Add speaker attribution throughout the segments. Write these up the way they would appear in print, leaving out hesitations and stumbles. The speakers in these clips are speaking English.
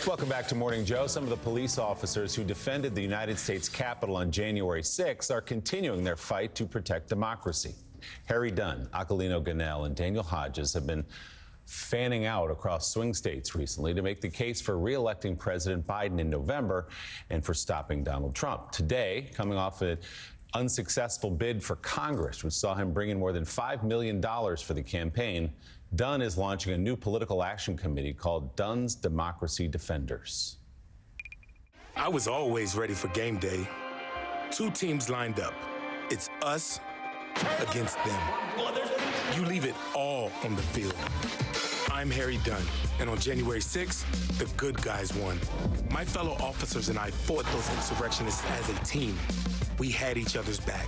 Speaker 1: Welcome back to Morning Joe. Some of the police officers who defended the United States Capitol on January 6th are continuing their fight to protect democracy. Harry Dunn, Aquilino Ganell, and Daniel Hodges have been fanning out across swing states recently to make the case for re-electing President Biden in November and for stopping Donald Trump. Today, coming off an unsuccessful bid for Congress, which saw him bring in more than $5 million for the campaign, Dunn is launching a new political action committee called Dunn's Democracy Defenders.
Speaker 2: I was always ready for game day. Two teams lined up. It's us against them. You leave it all on the field. I'm Harry Dunn, and on January 6th, the good guys won. My fellow officers and I fought those insurrectionists as a team. We had each other's back,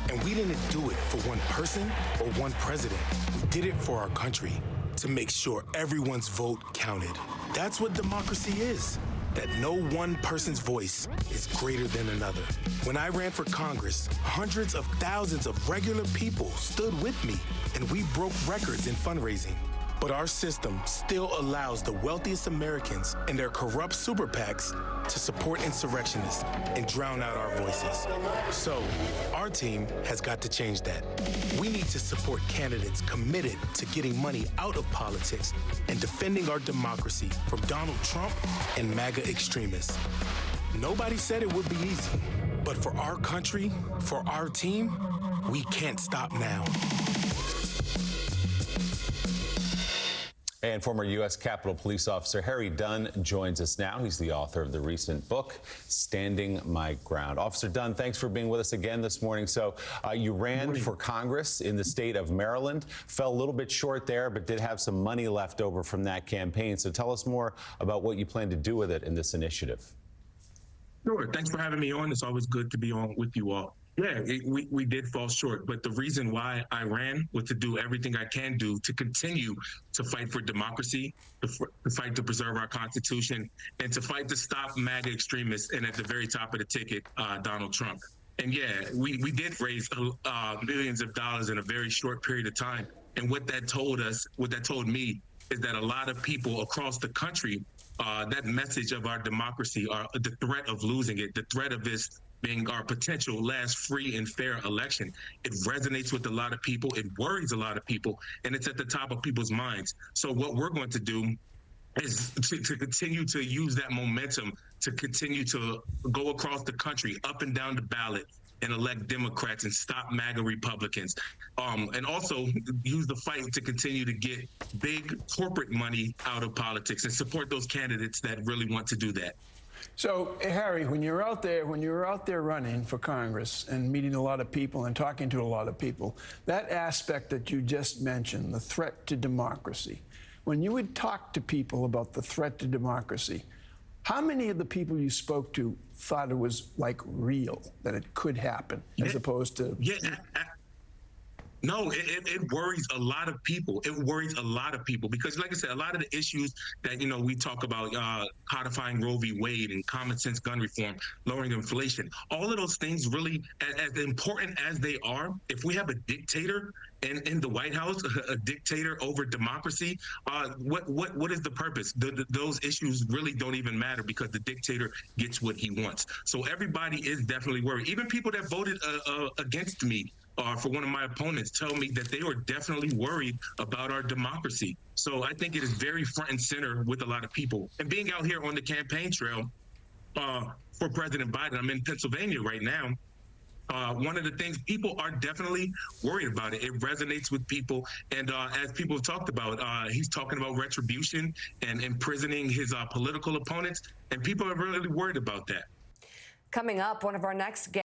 Speaker 2: and we didn't do it for one person or one president. We did it for our country, to make sure everyone's vote counted. That's what democracy is, that no one person's voice is greater than another. When I ran for Congress, hundreds of thousands of regular people stood with me, and we broke records in fundraising. But our system still allows the wealthiest Americans and their corrupt super PACs to support insurrectionists and drown out our voices. So, our team has got to change that. We need to support candidates committed to getting money out of politics and defending our democracy from Donald Trump and MAGA extremists. Nobody said it would be easy, but for our country, for our team, we can't stop now.
Speaker 1: And former U.S. Capitol Police Officer Harry Dunn joins us now. He's the author of the recent book, Standing My Ground. Officer Dunn, thanks for being with us again this morning. So you ran for Congress in the state of Maryland, fell a little bit short there, but did have some money left over from that campaign. So tell us more about what you plan to do with it in this initiative.
Speaker 3: Sure. Thanks for having me on. It's always good to be on with you all. Yeah, we did fall short, but the reason why I ran was to do everything I can do to continue to fight for democracy, to fight to preserve our Constitution, and to fight to stop MAGA extremists, and at the very top of the ticket, Donald Trump. And yeah, we did raise millions of dollars in a very short period of time. And what that told me is that a lot of people across the country, that message of our democracy, the threat of losing it, the threat of this being our potential last free and fair election. It resonates with a lot of people, it worries a lot of people, and it's at the top of people's minds. So what we're going to do is to continue to use that momentum to continue to go across the country, up and down the ballot, and elect Democrats and stop MAGA Republicans. And also use the fight to continue to get big corporate money out of politics and support those candidates that really want to do that.
Speaker 4: So, Harry, when you're out there running for Congress and meeting a lot of people and talking to a lot of people, that aspect that you just mentioned, the threat to democracy, when you would talk to people about the threat to democracy, how many of the people you spoke to thought it was like real, that it could happen, as opposed to...
Speaker 3: No, it worries a lot of people. It worries a lot of people because, like I said, a lot of the issues that, we talk about, codifying Roe v. Wade and common sense gun reform, lowering inflation, all of those things really, as important as they are, if we have a dictator in the White House, a dictator over democracy, what is the purpose? Those issues really don't even matter because the dictator gets what he wants. So everybody is definitely worried. Even people that voted against me for one of my opponents tell me that they were definitely worried about our democracy. So I think it is very front and center with a lot of people. And being out here on the campaign trail for President Biden, I'm in Pennsylvania right now. One of the things, people are definitely worried about it. It resonates with people. And as people have talked about, he's talking about retribution and imprisoning his political opponents. And people are really worried about that.
Speaker 5: Coming up, one of our next guests.